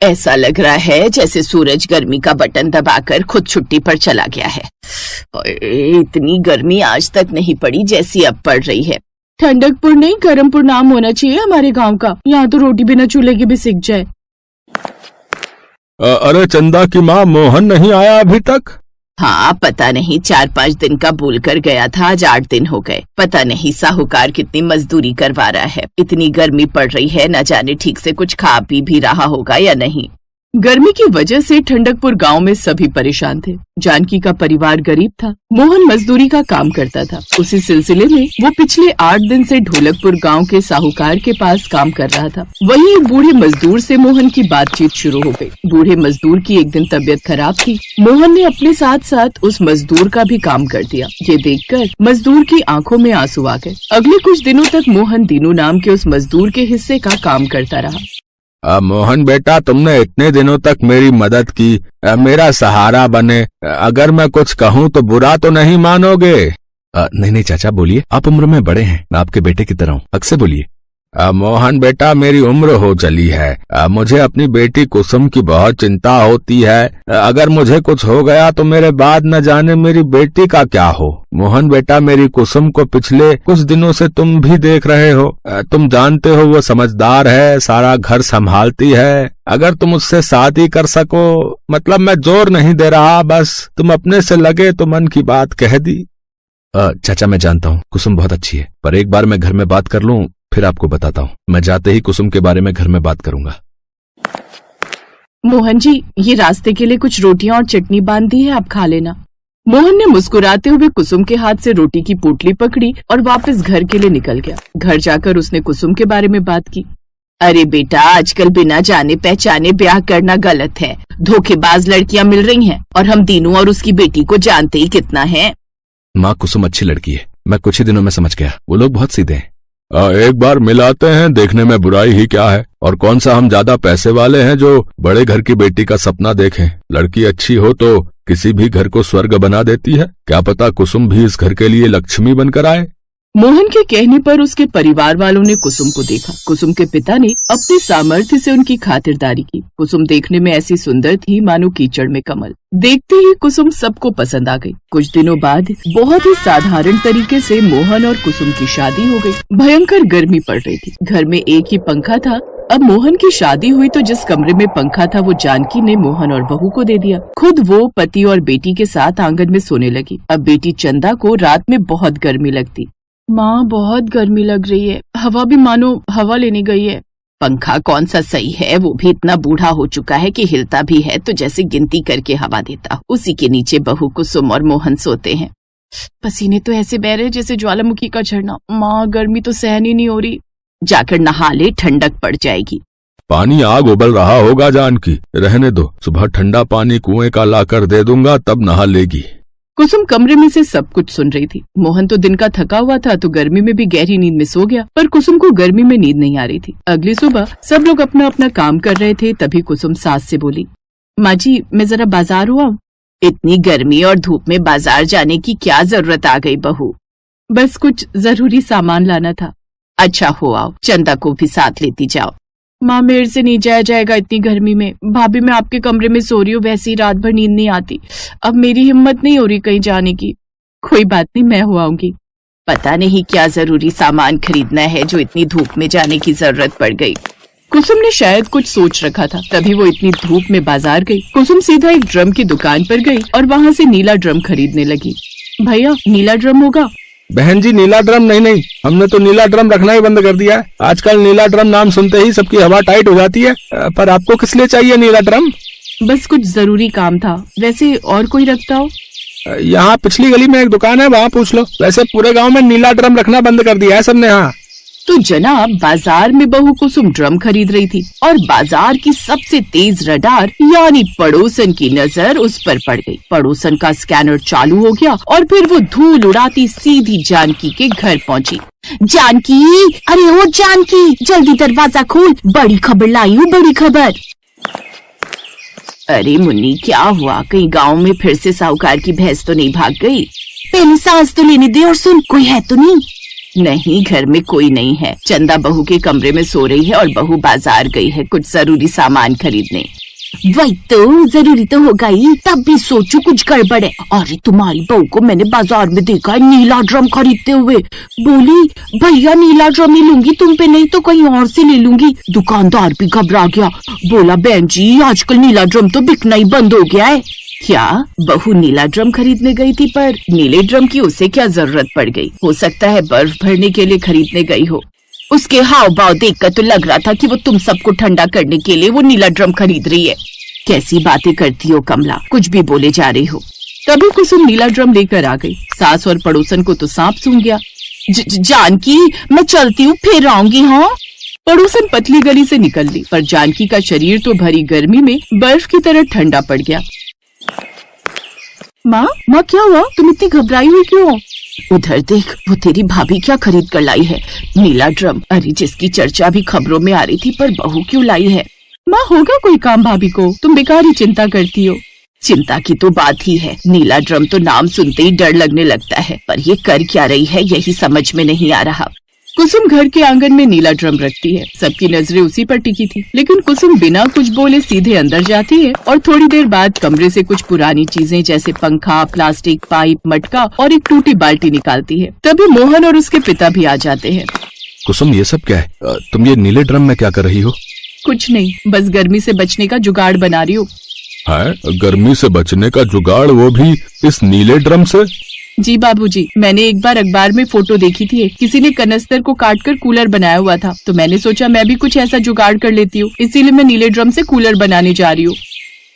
ऐसा लग रहा है जैसे सूरज गर्मी का बटन दबाकर खुद छुट्टी पर चला गया है। इतनी गर्मी आज तक नहीं पड़ी जैसी अब पड़ रही है। ठंडकपुर नहीं, गरमपुर नाम होना चाहिए हमारे गांव का। यहाँ तो रोटी बिना चूल्हे के भी सिक जाए। अरे चंदा की माँ, मोहन नहीं आया अभी तक? हाँ, पता नहीं 4-5 दिन का बोल कर गया था, आज 8 दिन हो गए। पता नहीं साहूकार कितनी मजदूरी करवा रहा है। इतनी गर्मी पड़ रही है, न जाने ठीक से कुछ खा पी भी रहा होगा या नहीं। गर्मी की वजह से ठंडकपुर गांव में सभी परेशान थे। जानकी का परिवार गरीब था। मोहन मजदूरी का काम करता था। उसी सिलसिले में वो पिछले 8 दिन से ढोलकपुर गांव के साहूकार के पास काम कर रहा था। वहीं एक बूढ़े मजदूर से मोहन की बातचीत शुरू हो गई। बूढ़े मजदूर की एक दिन तबीयत खराब थी। मोहन ने अपने साथ साथ उस मजदूर का भी काम कर दिया। ये देखकर मजदूर की आंखों में आंसू आ गए। अगले कुछ दिनों तक मोहन दीनू नाम के उस मजदूर के हिस्से का काम करता रहा। मोहन बेटा, तुमने इतने दिनों तक मेरी मदद की, मेरा सहारा बने। अगर मैं कुछ कहूँ तो बुरा तो नहीं मानोगे? नहीं नहीं चाचा, बोलिए। आप उम्र में बड़े हैं, मैं आपके बेटे की तरह हूँ। अक्सर बोलिए। मोहन बेटा, मेरी उम्र हो चली है। मुझे अपनी बेटी कुसुम की बहुत चिंता होती है। अगर मुझे कुछ हो गया तो मेरे बाद न जाने मेरी बेटी का क्या हो। मोहन बेटा, मेरी कुसुम को पिछले कुछ दिनों से तुम भी देख रहे हो। तुम जानते हो वो समझदार है, सारा घर संभालती है। अगर तुम उससे शादी कर सको, मतलब मैं जोर नहीं दे रहा, बस तुम अपने से लगे तो मन की बात कह दी। चाचा, मैं जानता हूँ कुसुम बहुत अच्छी है, पर एक बार मैं घर में बात कर लूँ फिर आपको बताता हूँ। मैं जाते ही कुसुम के बारे में घर में बात करूंगा। मोहन जी, ये रास्ते के लिए कुछ रोटियां और चटनी बांध दी है, आप खा लेना। मोहन ने मुस्कुराते हुए कुसुम के हाथ से रोटी की पोटली पकड़ी और वापस घर के लिए निकल गया। घर जाकर उसने कुसुम के बारे में बात की। अरे बेटा, आजकल बिना जाने पहचाने ब्याह करना गलत है। धोखेबाज लड़कियां मिल रही हैं और हम दीनू और उसकी बेटी को जानते ही कितना है। माँ, कुसुम अच्छी लड़की है, मैं कुछ ही दिनों में समझ गया। वो लोग बहुत सीधे हैं। एक बार मिलाते हैं, देखने में बुराई ही क्या है। और कौन सा हम ज्यादा पैसे वाले हैं जो बड़े घर की बेटी का सपना देखें। लड़की अच्छी हो तो किसी भी घर को स्वर्ग बना देती है। क्या पता कुसुम भी इस घर के लिए लक्ष्मी बनकर आए। मोहन के कहने पर उसके परिवार वालों ने कुसुम को देखा। कुसुम के पिता ने अपने सामर्थ्य से उनकी खातिरदारी की। कुसुम देखने में ऐसी सुंदर थी मानो कीचड़ में कमल। देखते ही कुसुम सबको पसंद आ गई। कुछ दिनों बाद बहुत ही साधारण तरीके से मोहन और कुसुम की शादी हो गई। भयंकर गर्मी पड़ रही थी। घर में एक ही पंखा था। अब मोहन की शादी हुई तो जिस कमरे में पंखा था वो जानकी ने मोहन और बहू को दे दिया। खुद वो पति और बेटी के साथ आंगन में सोने लगी। अब बेटी चंदा को रात में बहुत गर्मी लगती। माँ, बहुत गर्मी लग रही है, हवा भी मानो हवा लेने गई है। पंखा कौन सा सही है, वो भी इतना बूढ़ा हो चुका है कि हिलता भी है तो जैसे गिनती करके हवा देता। उसी के नीचे बहू कुसुम और मोहन सोते हैं। पसीने तो ऐसे बह रहे जैसे ज्वालामुखी का झरना। माँ, गर्मी तो सहन ही नहीं हो रही। जाकर नहा ले, ठंडक पड़ जाएगी। पानी आग उबल रहा होगा जानकी, रहने दो। सुबह ठंडा पानी कुएं का लाकर दे दूंगा, तब नहा लेगी। कुसुम कमरे में से सब कुछ सुन रही थी। मोहन तो दिन का थका हुआ था तो गर्मी में भी गहरी नींद में सो गया, पर कुसुम को गर्मी में नींद नहीं आ रही थी। अगली सुबह सब लोग अपना अपना काम कर रहे थे, तभी कुसुम सास से बोली, माँ जी, मैं जरा बाजार हुआ। इतनी गर्मी और धूप में बाजार जाने की क्या जरूरत आ गई बहू? बस कुछ जरूरी सामान लाना था। अच्छा, हो आओ, चंदा को भी साथ लेती जाओ। माँ, मेरे से नहीं जाया जाएगा इतनी गर्मी में। भाभी, मैं आपके कमरे में सो रही हूँ, वैसे ही रात भर नींद नहीं आती। अब मेरी हिम्मत नहीं हो रही कहीं जाने की। कोई बात नहीं, मैं हो आऊंगी। पता नहीं क्या जरूरी सामान खरीदना है जो इतनी धूप में जाने की जरूरत पड़ गई। कुसुम ने शायद कुछ सोच रखा था, तभी वो इतनी धूप में बाजार गई। कुसुम सीधा एक ड्रम की दुकान पर गई और वहाँ से नीला ड्रम खरीदने लगी। भैया, नीला ड्रम होगा? बहन जी, नीला ड्रम नहीं, हमने तो नीला ड्रम रखना ही बंद कर दिया है। आजकल नीला ड्रम नाम सुनते ही सबकी हवा टाइट हो जाती है। पर आपको किस लिए चाहिए नीला ड्रम? बस कुछ जरूरी काम था। वैसे और कोई रखता हो? यहाँ पिछली गली में एक दुकान है, वहाँ पूछ लो। वैसे पूरे गांव में नीला ड्रम रखना बंद कर दिया है सबने। हाँ तो जनाब, बाजार में बहू कुसुम ड्रम खरीद रही थी और बाजार की सबसे तेज रडार यानी पड़ोसन की नजर उस पर पड़ गई। पड़ोसन का स्कैनर चालू हो गया और फिर वो धूल उड़ाती सीधी जानकी के घर पहुंची। जानकी, अरे ओ जानकी, जल्दी दरवाजा खोल, बड़ी खबर लाई हूँ, बड़ी खबर। अरे मुन्नी, क्या हुआ? कहीं गांव में फिर से साहूकार की भैंस तो नहीं भाग गई? पहले सांस तो लेने दे और सुन, कोई है तो नहीं? नहीं, घर में कोई नहीं है। चंदा बहू के कमरे में सो रही है और बहू बाजार गई है कुछ जरूरी सामान खरीदने। वही तो, जरूरी तो होगा ही, तब भी सोचो कुछ गड़बड़ है। अरे तुम्हारी बहू को मैंने बाजार में देखा है नीला ड्रम खरीदते हुए। बोली भैया नीला ड्रम ही लूंगी, तुम पे नहीं तो कहीं और से ले लूंगी। दुकानदार भी घबरा गया, बोला बहन जी आजकल नीला ड्रम तो बिकना ही बंद हो गया है। क्या बहू नीला ड्रम खरीदने गई थी? पर नीले ड्रम की उसे क्या जरूरत पड़ गई? हो सकता है बर्फ भरने के लिए खरीदने गई हो। उसके हाव भाव देखकर तो लग रहा था कि वो तुम सबको ठंडा करने के लिए वो नीला ड्रम खरीद रही है। कैसी बातें करती हो कमला, कुछ भी बोले जा रही हो। तभी कुसुम नीला ड्रम लेकर आ गई। सास और पड़ोसन को तो सांप सूंघ गया। जानकी मैं चलती हूँ, फिर आऊंगी। हाँ, पड़ोसन पतली गली से निकल ली, पर जानकी का शरीर तो भरी गर्मी में बर्फ की तरह ठंडा पड़ गया। माँ क्या हुआ? तुम इतनी घबराई हुई क्यों हो? उधर देख, वो तेरी भाभी क्या खरीद कर लाई है, नीला ड्रम। अरे जिसकी चर्चा भी खबरों में आ रही थी, पर बहू क्यों लाई है? माँ होगा कोई काम भाभी को, तुम बेकार ही चिंता करती हो। चिंता की तो बात ही है। नीला ड्रम तो नाम सुनते ही डर लगने लगता है, पर ये कर क्या रही है यही समझ में नहीं आ रहा। कुसुम घर के आंगन में नीला ड्रम रखती है। सबकी नजरें उसी पर टिकी थी, लेकिन कुसुम बिना कुछ बोले सीधे अंदर जाती है और थोड़ी देर बाद कमरे से कुछ पुरानी चीजें जैसे पंखा, प्लास्टिक, पाइप, मटका और एक टूटी बाल्टी निकालती है। तभी मोहन और उसके पिता भी आ जाते हैं। कुसुम ये सब क्या है? तुम ये नीले ड्रम में क्या कर रही हो? कुछ नहीं, बस गर्मी से बचने का जुगाड़ बना रही हूँ। है गर्मी से बचने का जुगाड़, वो भी इस नीले ड्रम से? जी बाबूजी, मैंने एक बार अखबार में फोटो देखी थी, किसी ने कनस्तर को काटकर कूलर बनाया हुआ था, तो मैंने सोचा मैं भी कुछ ऐसा जुगाड़ कर लेती हूँ, इसीलिए मैं नीले ड्रम से कूलर बनाने जा रही हूँ।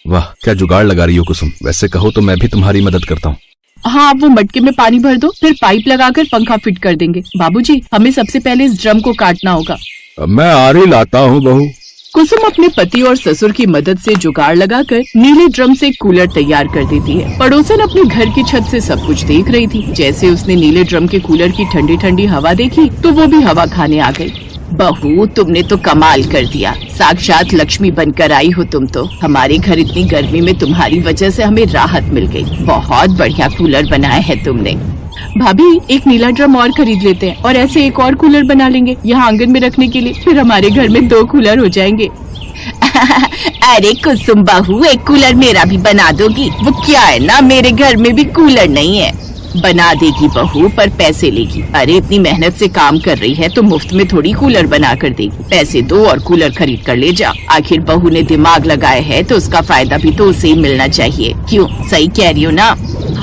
वाह, क्या जुगाड़ लगा रही हो कुसुम। वैसे कहो तो मैं भी तुम्हारी मदद करता हूँ। हाँ, आप वो मटके में पानी भर दो, फिर पाइप लगाकर पंखा फिट कर देंगे। बाबूजी, हमें सबसे पहले इस ड्रम को काटना होगा। मैं आरी लाता हूँ बहू। कुसुम अपने पति और ससुर की मदद से जुगाड़ लगाकर नीले ड्रम से कूलर तैयार कर देती है। पड़ोसन अपने घर की छत से सब कुछ देख रही थी। जैसे उसने नीले ड्रम के कूलर की ठंडी ठंडी हवा देखी तो वो भी हवा खाने आ गई। बहू, तुमने तो कमाल कर दिया, साक्षात लक्ष्मी बनकर आई हो तुम तो। हमारे घर इतनी गर्मी में तुम्हारी वजह से हमें राहत मिल गई। बहुत बढ़िया कूलर बनाया है तुमने। भाभी, एक नीला ड्रम और खरीद लेते हैं और ऐसे एक और कूलर बना लेंगे यहाँ आंगन में रखने के लिए, फिर हमारे घर में 2 कूलर हो जाएंगे। अरे कुसुम बहू, एक कूलर मेरा भी बना दोगी? वो क्या है ना, मेरे घर में भी कूलर नहीं है। बना देगी बहू, पर पैसे लेगी। अरे इतनी मेहनत से काम कर रही है तो मुफ्त में थोड़ी कूलर बना कर देगी। पैसे दो और कूलर खरीद कर ले जा। आखिर बहू ने दिमाग लगाया है तो उसका फायदा भी तो उसे ही मिलना चाहिए। क्यों, सही कह रही हो ना?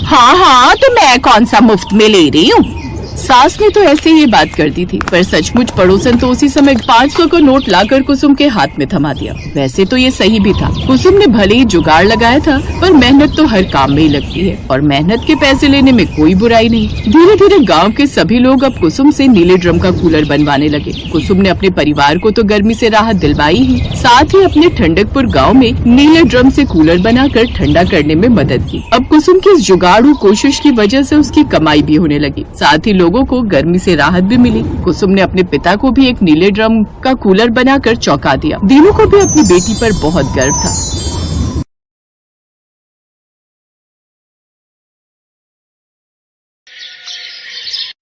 हाँ, तो मैं कौन सा मुफ्त में ले रही हूँ? सास ने तो ऐसे ही बात कर दी थी, पर सचमुच पड़ोसन तो उसी समय 500 का नोट लाकर कुसुम के हाथ में थमा दिया। वैसे तो ये सही भी था। कुसुम ने भले ही जुगाड़ लगाया था, पर मेहनत तो हर काम में ही लगती है और मेहनत के पैसे लेने में कोई बुराई नहीं। धीरे धीरे गांव के सभी लोग अब कुसुम से नीले ड्रम का कूलर बनवाने लगे। कुसुम ने अपने परिवार को तो गर्मी से राहत दिलवाई ही, साथ ही अपने ठंडकपुर गाँव में नीले ड्रम से कूलर बनाकर ठंडा करने में मदद की। अब कुसुम की इस जुगाड़ू कोशिश की वजह से उसकी कमाई भी होने लगी, साथ ही लोगों को गर्मी से राहत भी मिली। कुसुम ने अपने पिता को भी एक नीले ड्रम का कूलर बनाकर चौंका दिया। दीनू को भी अपनी बेटी पर बहुत गर्व था।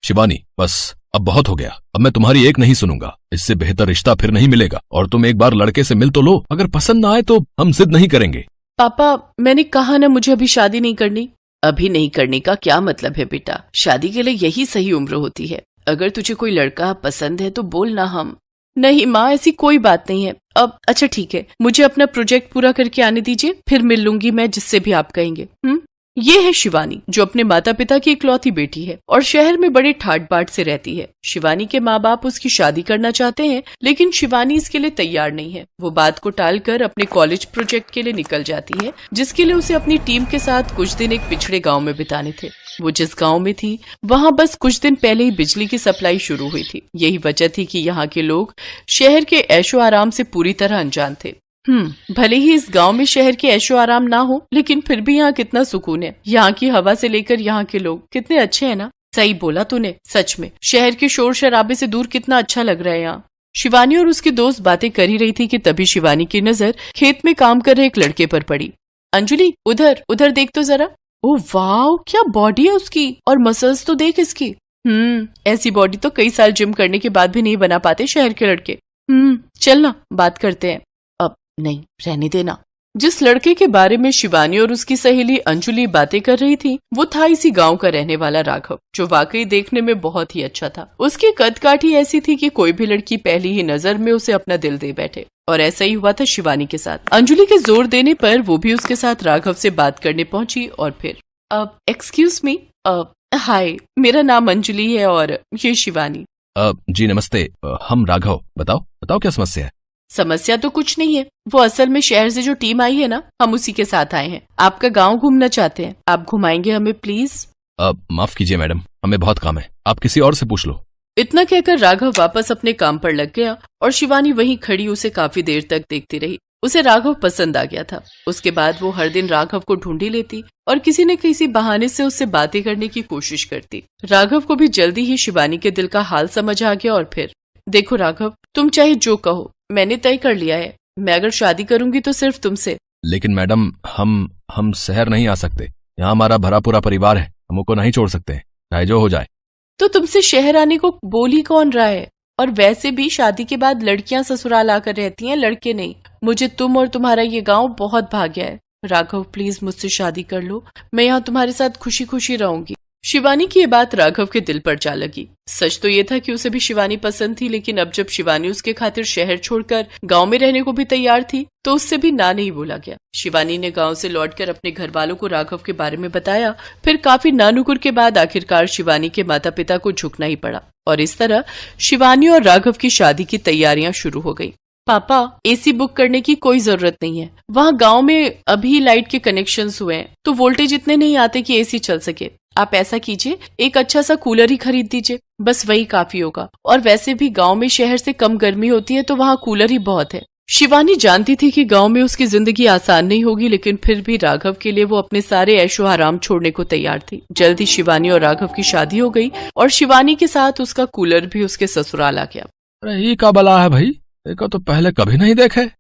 शिवानी, बस अब बहुत हो गया। अब मैं तुम्हारी एक नहीं सुनूंगा। इससे बेहतर रिश्ता फिर नहीं मिलेगा। और तुम एक बार लड़के से मिल तो लो, अगर पसंद ना आए तो हम जिद नहीं करेंगे। पापा, मैंने कहा ना मुझे अभी शादी नहीं करनी। अभी नहीं करने का क्या मतलब है बेटा? शादी के लिए यही सही उम्र होती है। अगर तुझे कोई लड़का पसंद है तो बोलना। हम नहीं माँ, ऐसी कोई बात नहीं है। अब अच्छा ठीक है, मुझे अपना प्रोजेक्ट पूरा करके आने दीजिए, फिर मिल लूंगी मैं जिससे भी आप कहेंगे। ये है शिवानी, जो अपने माता पिता की इकलौती बेटी है और शहर में बड़े ठाट बाट से रहती है। शिवानी के माँ बाप उसकी शादी करना चाहते हैं, लेकिन शिवानी इसके लिए तैयार नहीं है। वो बात को टालकर अपने कॉलेज प्रोजेक्ट के लिए निकल जाती है, जिसके लिए उसे अपनी टीम के साथ कुछ दिन एक पिछड़े गांव में बिताने थे। वो जिस गांव में थी वहां बस कुछ दिन पहले ही बिजली की सप्लाई शुरू हुई थी। यही वजह थी कि यहाँ के लोग शहर के ऐशो आराम से पूरी तरह अनजान थे। भले ही इस गांव में शहर के ऐशो आराम ना हो, लेकिन फिर भी यहाँ कितना सुकून है। यहाँ की हवा से लेकर यहाँ के लोग कितने अच्छे हैं ना। सही बोला तूने, सच में शहर के शोर शराबे से दूर कितना अच्छा लग रहा है यहाँ। शिवानी और उसकी दोस्त बातें कर ही रही थी कि तभी शिवानी की नजर खेत में काम कर रहे एक लड़के पर पड़ी। अंजलि, उधर उधर देख तो जरा। ओह वाह, क्या बॉडी है उसकी, और मसल्स तो देख इसकी। ऐसी बॉडी तो कई साल जिम करने के बाद भी नहीं बना पाते शहर के लड़के। चल ना बात करते हैं। अब नहीं, रहने देना। जिस लड़के के बारे में शिवानी और उसकी सहेली अंजुली बातें कर रही थी वो था इसी गांव का रहने वाला राघव, जो वाकई देखने में बहुत ही अच्छा था। उसकी कद काठी ऐसी थी कि कोई भी लड़की पहली ही नजर में उसे अपना दिल दे बैठे, और ऐसा ही हुआ था शिवानी के साथ। अंजुली के जोर देने पर वो भी उसके साथ राघव से बात करने पहुंची और फिर एक्सक्यूज मी, हाय, मेरा नाम अंजुली है और ये शिवानी। जी नमस्ते, हम राघव। बताओ क्या समस्या है? समस्या तो कुछ नहीं है, वो असल में शहर से जो टीम आई है ना, हम उसी के साथ आए हैं। आपका गांव घूमना चाहते हैं, आप घुमाएंगे हमें प्लीज? माफ कीजिए मैडम, हमें बहुत काम है, आप किसी और से पूछ लो। इतना कहकर राघव वापस अपने काम पर लग गया और शिवानी वहीं खड़ी उसे काफी देर तक देखती रही। उसे राघव पसंद आ गया था। उसके बाद वो हर दिन राघव को ढूंढी लेती और किसी न किसी बहाने से उससे बातें करने की कोशिश करती। राघव को भी जल्दी ही शिवानी के दिल का हाल समझ आ गया और फिर, देखो राघव, तुम चाहे जो कहो, मैंने तय कर लिया है, मैं अगर शादी करूंगी तो सिर्फ तुमसे। लेकिन मैडम, हम शहर नहीं आ सकते, यहाँ हमारा भरा पूरा परिवार है, हम उनको नहीं छोड़ सकते, चाहे जो हो जाए। तो तुमसे शहर आने को बोल ही कौन रहा है? और वैसे भी शादी के बाद लड़कियां ससुराल आकर रहती हैं, लड़के नहीं। मुझे तुम और तुम्हारा ये गांव बहुत भाग्य है। राघव प्लीज मुझसे शादी कर लो, मैं यहाँ तुम्हारे साथ खुशी खुशी रहूंगी। शिवानी की ये बात राघव के दिल पर जा लगी। सच तो ये था कि उसे भी शिवानी पसंद थी, लेकिन अब जब शिवानी उसके खातिर शहर छोड़कर गांव में रहने को भी तैयार थी तो उससे भी ना नहीं बोला गया। शिवानी ने गांव से लौटकर अपने घर वालों को राघव के बारे में बताया। फिर काफी नानुकुर के बाद आखिरकार शिवानी के माता पिता को झुकना ही पड़ा और इस तरह शिवानी और राघव की शादी की तैयारियां शुरू हो गई। पापा, एसी बुक करने की कोई जरूरत नहीं है, वहाँ गांव में अभी लाइट के कनेक्शंस हुए हैं तो वोल्टेज इतने नहीं आते कि एसी चल सके। आप ऐसा कीजिए, एक अच्छा सा कूलर ही खरीद दीजिए, बस वही काफी होगा। और वैसे भी गांव में शहर से कम गर्मी होती है तो वहाँ कूलर ही बहुत है। शिवानी जानती थी कि गांव में उसकी जिंदगी आसान नहीं होगी, लेकिन फिर भी राघव के लिए वो अपने सारे ऐशो आराम छोड़ने को तैयार थी। जल्द ही शिवानी और राघव की शादी हो गई और शिवानी के साथ उसका कूलर भी उसके ससुराल आ गया। अरे ये का बला है भाई, देखो तो पहले कभी नहीं देखे।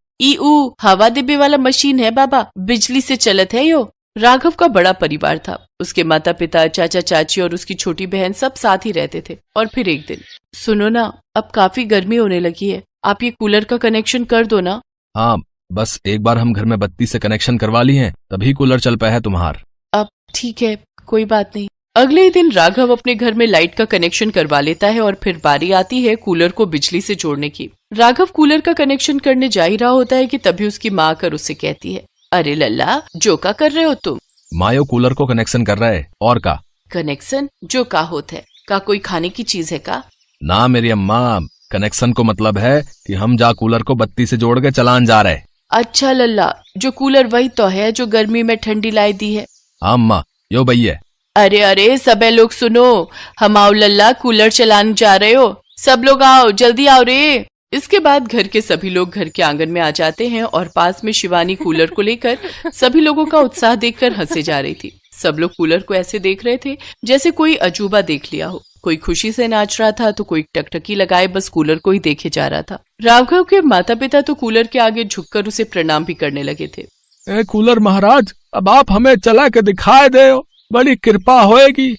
हवा डिब्बे वाला मशीन है बाबा, बिजली से चलत है यो। राघव का बड़ा परिवार था, उसके माता पिता, चाचा चाची और उसकी छोटी बहन सब साथ ही रहते थे। और फिर एक दिन, सुनो ना, अब काफी गर्मी होने लगी है, आप ये कूलर का कनेक्शन कर दो ना। हाँ, बस एक बार हम घर में बत्ती से कनेक्शन करवा ली हैं, तभी कूलर चल पाया है तुम्हार। अब ठीक है, कोई बात नहीं। अगले ही दिन राघव अपने घर में लाइट का कनेक्शन करवा लेता है और फिर बारी आती है कूलर को बिजली से जोड़ने की। राघव कूलर का कनेक्शन करने जा ही रहा होता है कि तभी उसकी माँ आकर उससे कहती है, अरे लल्ला, जो का कर रहे हो तुम? मायो कूलर को कनेक्शन कर रहा है, और का कनेक्शन जो का होता है? का कोई खाने की चीज है का? ना मेरी अम्मा, कनेक्शन को मतलब है कि हम जा कूलर को बत्ती से जोड़ के चलान जा रहे। अच्छा लल्ला, जो कूलर वही तो है जो गर्मी में ठंडी लाई दी है। हाँ अम्मा, यो भैया। अरे सब लोग सुनो, हम आओ लल्ला, कूलर चलाने जा रहे हो, सब लोग आओ, जल्दी आओ रे। इसके बाद घर के सभी लोग घर के आंगन में आ जाते हैं और पास में शिवानी कूलर को लेकर सभी लोगों का उत्साह देखकर हंसे जा रही थी। सब लोग कूलर को ऐसे देख रहे थे जैसे कोई अजूबा देख लिया हो। कोई खुशी से नाच रहा था तो कोई टकटकी लगाए बस कूलर को ही देखे जा रहा था। राघव के माता पिता तो कूलर के आगे झुककर उसे प्रणाम भी करने लगे थे। ए कूलर महाराज, अब आप हमें चला के दिखाए दे, बड़ी कृपा होएगी।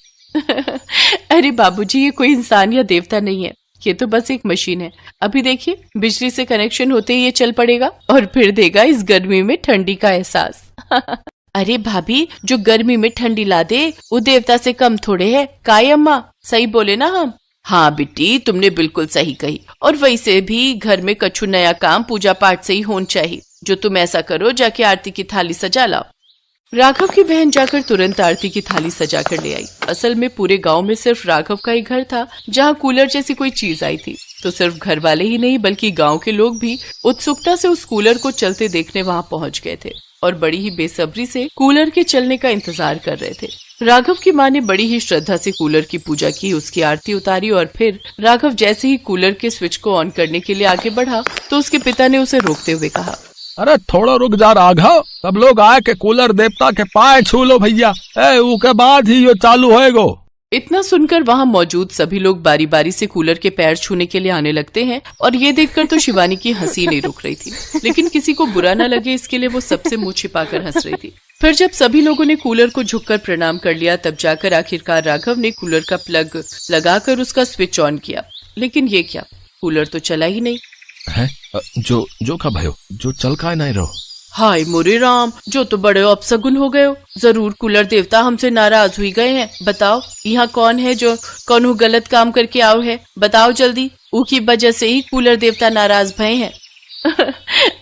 अरे बाबूजी, ये कोई इंसान या देवता नहीं है, ये तो बस एक मशीन है। अभी देखिए, बिजली से कनेक्शन होते ही ये चल पड़ेगा और फिर देगा इस गर्मी में ठंडी का एहसास। अरे भाभी, जो गर्मी में ठंडी ला दे वो देवता से कम थोड़े है। काय अम्मा, सही बोले ना हम? हाँ बेटी, तुमने बिल्कुल सही कही। और वैसे भी घर में कछु नया काम पूजा पाठ से ही होना चाहिए। जो तुम ऐसा करो, जाके आरती की थाली सजा लाओ। राघव की बहन जाकर तुरंत आरती की थाली सजा कर ले आई। असल में पूरे गांव में सिर्फ राघव का ही घर था जहां कूलर जैसी कोई चीज आई थी। तो सिर्फ घर वाले ही नहीं बल्कि गांव के लोग भी उत्सुकता से उस कूलर को चलते देखने वहां पहुंच गए थे और बड़ी ही बेसब्री से कूलर के चलने का इंतजार कर रहे थे। राघव की माँ ने बड़ी ही श्रद्धा से कूलर की पूजा की, उसकी आरती उतारी और फिर राघव जैसे ही कूलर के स्विच को ऑन करने के लिए आगे बढ़ा तो उसके पिता ने उसे रोकते हुए कहा, अरे थोड़ा रुक जा राघव, सब लोग आए के कूलर देवता के पाए छू लो भैया, उसके बाद ही यो चालू होएगो। इतना सुनकर वहाँ मौजूद सभी लोग बारी बारी से कूलर के पैर छूने के लिए आने लगते हैं और ये देखकर तो शिवानी की हंसी नहीं रुक रही थी, लेकिन किसी को बुरा न लगे इसके लिए वो सबसे मुंह छिपाकर हंस रही थी। फिर जब सभी लोगों ने कूलर को झुककर प्रणाम कर लिया तब जाकर आखिरकार राघव ने कूलर का प्लग लगाकर उसका स्विच ऑन किया, लेकिन ये क्या, कूलर तो चला ही नहीं है। जो का भयो, जो चल का नहीं रहो। हाय मोरे राम, जो तो बड़े अपसगुन हो गए हो। जरूर कूलर देवता हमसे नाराज हुई गए हैं। बताओ यहाँ कौन है जो कौन गलत काम करके आओ है, बताओ जल्दी। उसकी वजह से ही कूलर देवता नाराज भये हैं।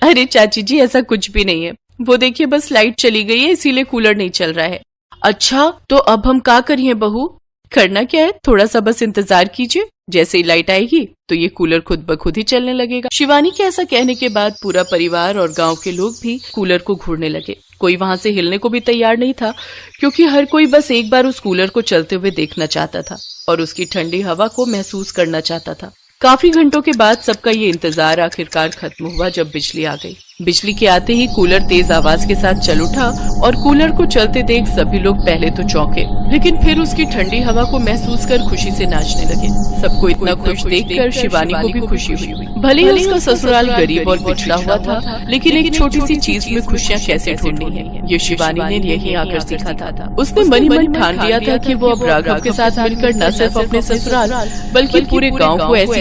अरे चाची जी ऐसा कुछ भी नहीं है, वो देखिए बस लाइट चली गई है इसीलिए कूलर नहीं चल रहा है। अच्छा तो अब हम क्या करिए बहू? करना क्या है, थोड़ा सा बस इंतजार कीजिए, जैसे ही लाइट आएगी तो ये कूलर खुद ब खुद ही चलने लगेगा। शिवानी के ऐसा कहने के बाद पूरा परिवार और गांव के लोग भी कूलर को घूरने लगे। कोई वहां से हिलने को भी तैयार नहीं था, क्योंकि हर कोई बस एक बार उस कूलर को चलते हुए देखना चाहता था और उसकी ठंडी हवा को महसूस करना चाहता था। काफी घंटों के बाद सबका ये इंतजार आखिरकार खत्म हुआ जब बिजली आ गई। बिजली के आते ही कूलर तेज आवाज के साथ चल उठा और कूलर को चलते देख सभी लोग पहले तो चौंके, लेकिन फिर उसकी ठंडी हवा को महसूस कर खुशी से नाचने लगे। सबको इतना खुश देखकर शिवानी को भी खुशी हुई। भले ही उसका ससुराल गरीब और पिछड़ा हुआ था, लेकिन एक छोटी सी चीज में खुशियाँ कैसे ढूंढनी है ये शिवानी ने यहीं आकर सीखा था। उसने मन ही मन ठान लिया था कि वो अब राघव के साथ मिलकर न सिर्फ अपने ससुराल बल्कि पूरे गाँव को ऐसी